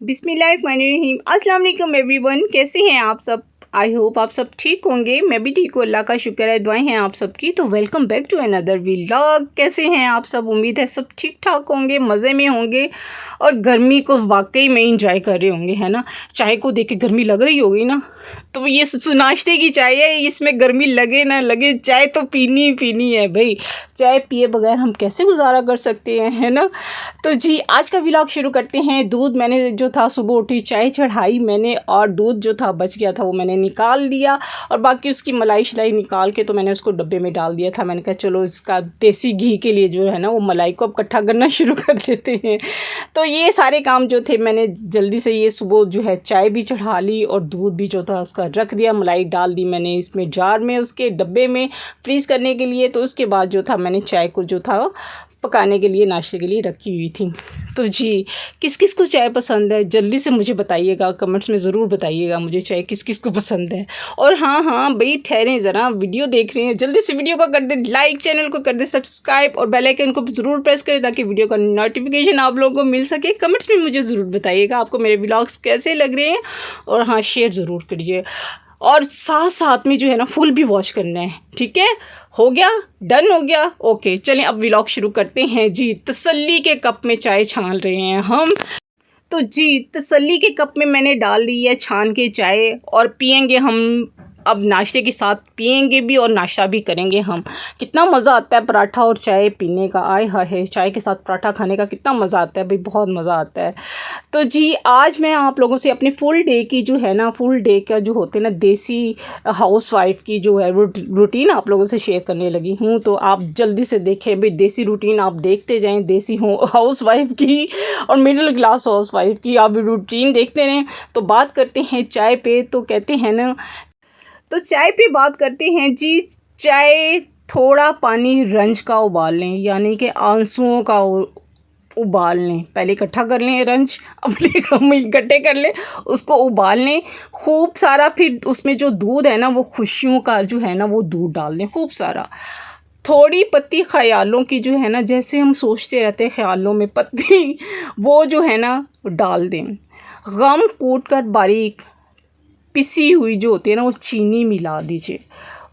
बिस्मिल्लाहिर्रहमानिर्रहीम। अस्सलाम वालेकुम एवरीवन, कैसे हैं आप सब? आई होप आप सब ठीक होंगे। मैं भी ठीक हूँ, अल्लाह का शुक्र है, दुआएं हैं आप सबकी। तो welcome back to another vlog. कैसे हैं आप सब? उम्मीद है सब ठीक ठाक होंगे, मज़े में होंगे और गर्मी को वाकई में इंजॉय कर रहे होंगे, है ना। चाय को देख के गर्मी लग रही होगी ना, तो ये नाश्ते की चाय है, इसमें गर्मी लगे ना लगे चाय तो पीनी ही पीनी है भाई। चाय पिए बगैर हम कैसे गुजारा कर सकते हैं, है ना। तो जी आज का व्लॉग शुरू करते हैं। दूध मैंने जो था सुबह उठी चाय चढ़ाई मैंने, और दूध जो था बच गया था वो मैंने निकाल दिया, और बाकी उसकी मलाई शलाई निकाल के तो मैंने उसको डब्बे में डाल दिया था। मैंने कहा चलो इसका देसी घी के लिए जो है ना वो मलाई को अब इकट्ठा करना शुरू कर देते हैं। तो ये सारे काम जो थे मैंने जल्दी से ये सुबह जो है चाय भी चढ़ा ली और दूध भी जो था उसका रख दिया, मलाई डाल दी मैंने इसमें जार में, उसके डब्बे में फ्रीज़ करने के लिए। तो उसके बाद जो था मैंने चाय को जो था पकाने के लिए नाश्ते के लिए रखी हुई थी। तो जी किस किस को चाय पसंद है जल्दी से मुझे बताइएगा, कमेंट्स में ज़रूर बताइएगा मुझे चाय किस किस को पसंद है। और हाँ भाई ठहरें ज़रा, वीडियो देख रहे हैं जल्दी से वीडियो को कर दे लाइक, चैनल को कर दे सब्सक्राइब और बेल आइकन को ज़रूर प्रेस करें ताकि वीडियो का नोटिफिकेशन आप लोगों को मिल सके। कमेंट्स में मुझे ज़रूर बताइएगा आपको मेरे व्लॉग्स कैसे लग रहे हैं, और हाँ शेयर ज़रूर करिए, और साथ साथ में जो है ना फुल भी वॉच करना है। ठीक है, हो गया, डन हो गया, ओके। चलें अब व्लॉग शुरू करते हैं। जी तसल्ली के कप में चाय छान रहे हैं हम। तो जी तसल्ली के कप में मैंने डाल दी है छान के चाय, और पियेंगे हम अब नाश्ते के साथ, पियेंगे भी और नाश्ता भी करेंगे हम। कितना मज़ा आता है पराठा और चाय पीने का, आय हाय चाय के साथ पराठा खाने का कितना मज़ा आता है भाई, बहुत मज़ा आता है। तो जी आज मैं आप लोगों से अपने फुल डे की जो है ना, फुल डे का जो होते हैं ना देसी हाउसवाइफ की जो है रूटीन आप लोगों से शेयर करने लगी हूँ। तो आप जल्दी से देखें भाई, देसी रूटीन आप देखते जाएँ, देसी हाउसवाइफ की और मिडिल क्लास हाउसवाइफ की आप रूटीन देखते रहें। तो बात करते हैं चाय पे। तो कहते हैं ना, तो चाय पे बात करते हैं जी। चाय थोड़ा पानी रंज का उबाल लें, यानी कि आंसुओं का उबाल लें। पहले इकट्ठा कर लें रंज अपने इकट्ठे कर लें, उसको उबाल लें खूब सारा। फिर उसमें जो दूध है ना वो खुशियों का जो है ना वो दूध डाल दें खूब सारा। थोड़ी पत्ती ख्यालों की जो है ना, जैसे हम सोचते रहते हैं ख्यालों में पत्ती, वो जो है ना डाल दें। गम कूट कर बारीक पिसी हुई जो होती है ना वो चीनी मिला दीजिए,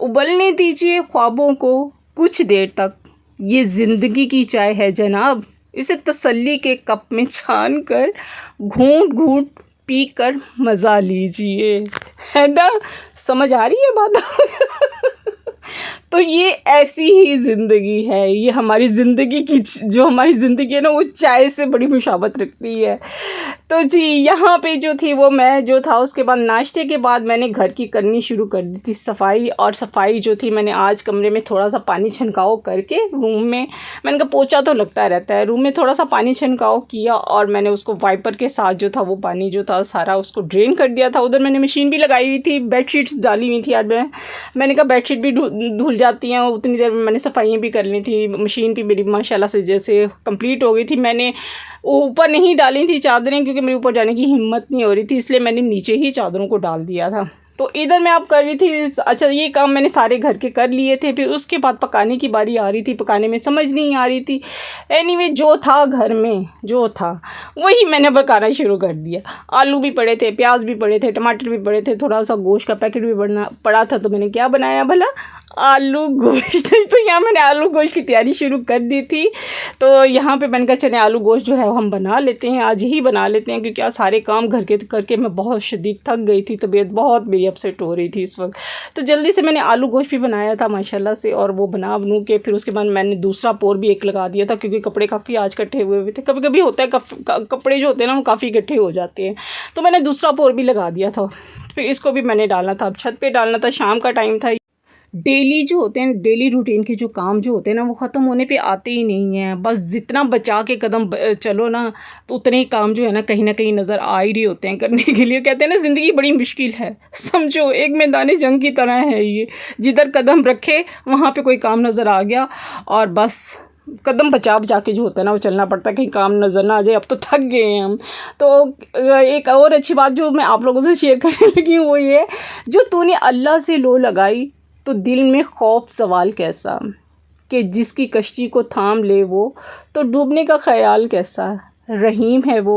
उबलने दीजिए ख्वाबों को कुछ देर तक। ये ज़िंदगी की चाय है जनाब, इसे तसल्ली के कप में छान कर घूंट घूंट पी कर मज़ा लीजिए, है ना। समझ आ रही है बात? तो ये ऐसी ही ज़िंदगी है, ये हमारी ज़िंदगी की जो हमारी ज़िंदगी है ना वो चाय से बड़ी मुशाबत रखती है। तो जी यहाँ पे जो थी वो मैं जो था उसके बाद नाश्ते के बाद मैंने घर की करनी शुरू कर दी थी सफाई। और सफाई जो थी मैंने आज कमरे में थोड़ा सा पानी छिड़काव करके रूम में, मैंने कहा पोछा तो लगता रहता है, रूम में थोड़ा सा पानी छिड़काव किया और मैंने उसको वाइपर के साथ जो था वो पानी जो था सारा उसको ड्रेन कर दिया था। उधर मैंने मशीन भी लगाई हुई थी, बेडशीट्स डाली हुई थी। आज मैंने कहा बेडशीट भी धुल जाती हैं, उतनी देर में मैंने सफाइयाँ भी कर ली थी। मशीन भी मेरी माशाल्लाह से जैसे कंप्लीट हो गई थी। मैंने ऊपर नहीं डाली थी चादरें क्योंकि मेरे ऊपर जाने की हिम्मत नहीं हो रही थी, इसलिए मैंने नीचे ही चादरों को डाल दिया था। तो इधर मैं आप कर रही थी, अच्छा ये काम मैंने सारे घर के कर लिए थे। फिर उसके बाद पकाने की बारी आ रही थी, पकाने में समझ नहीं आ रही थी। एनीवे जो था घर में जो था वही मैंने पकाना शुरू कर दिया। आलू भी पड़े थे, प्याज भी पड़े थे, टमाटर भी पड़े थे, थोड़ा सा गोश्त का पैकेट भी पड़ा था। तो मैंने क्या बनाया भला, आलू गोश्त। तो यहाँ मैंने आलू गोश्त की तैयारी शुरू कर दी थी। तो यहाँ पे मैंने कहा चले आलू गोश्त जो है हम बना लेते हैं, आज ही बना लेते हैं, क्योंकि आज सारे काम घर के करके मैं बहुत शदीद थक गई थी, तबीयत बहुत मेरी अपसेट हो रही थी इस वक्त। तो जल्दी से मैंने आलू गोश्त भी बनाया था माशाल्लाह से, और वो बनू के फिर उसके बाद मैंने दूसरा पोर भी एक लगा दिया था, क्योंकि कपड़े काफ़ी आज इकट्ठे हुए थे। कभी कभी होता है कपड़े जो होते हैं ना वो काफ़ी इकट्ठे हो जाते हैं, तो मैंने दूसरा पोर भी लगा दिया था। फिर इसको भी मैंने डालना था, अब छत पर डालना था, शाम का टाइम था। डेली जो होते हैं डेली रूटीन के जो काम जो होते हैं ना वो ख़त्म होने पे आते ही नहीं हैं। बस जितना बचा के कदम चलो ना तो उतने ही काम जो है ना कहीं नज़र आ ही रही होते हैं करने के लिए। कहते हैं ना ज़िंदगी बड़ी मुश्किल है, समझो एक मैदान जंग की तरह है ये, जिधर कदम रखे वहाँ पे कोई काम नज़र आ गया और बस कदम बचा के जो होता है ना वो चलना पड़ता है, कहीं काम नज़र ना आ जाए। अब तो थक गए हैं हम। तो एक और अच्छी बात जो मैं आप लोगों से शेयर करने लगी हूँ वो ये, जो तूने अल्लाह से लो लगाई तो दिल में खौफ सवाल कैसा, कि जिसकी कश्ती को थाम ले वो तो डूबने का ख्याल कैसा। रहीम है वो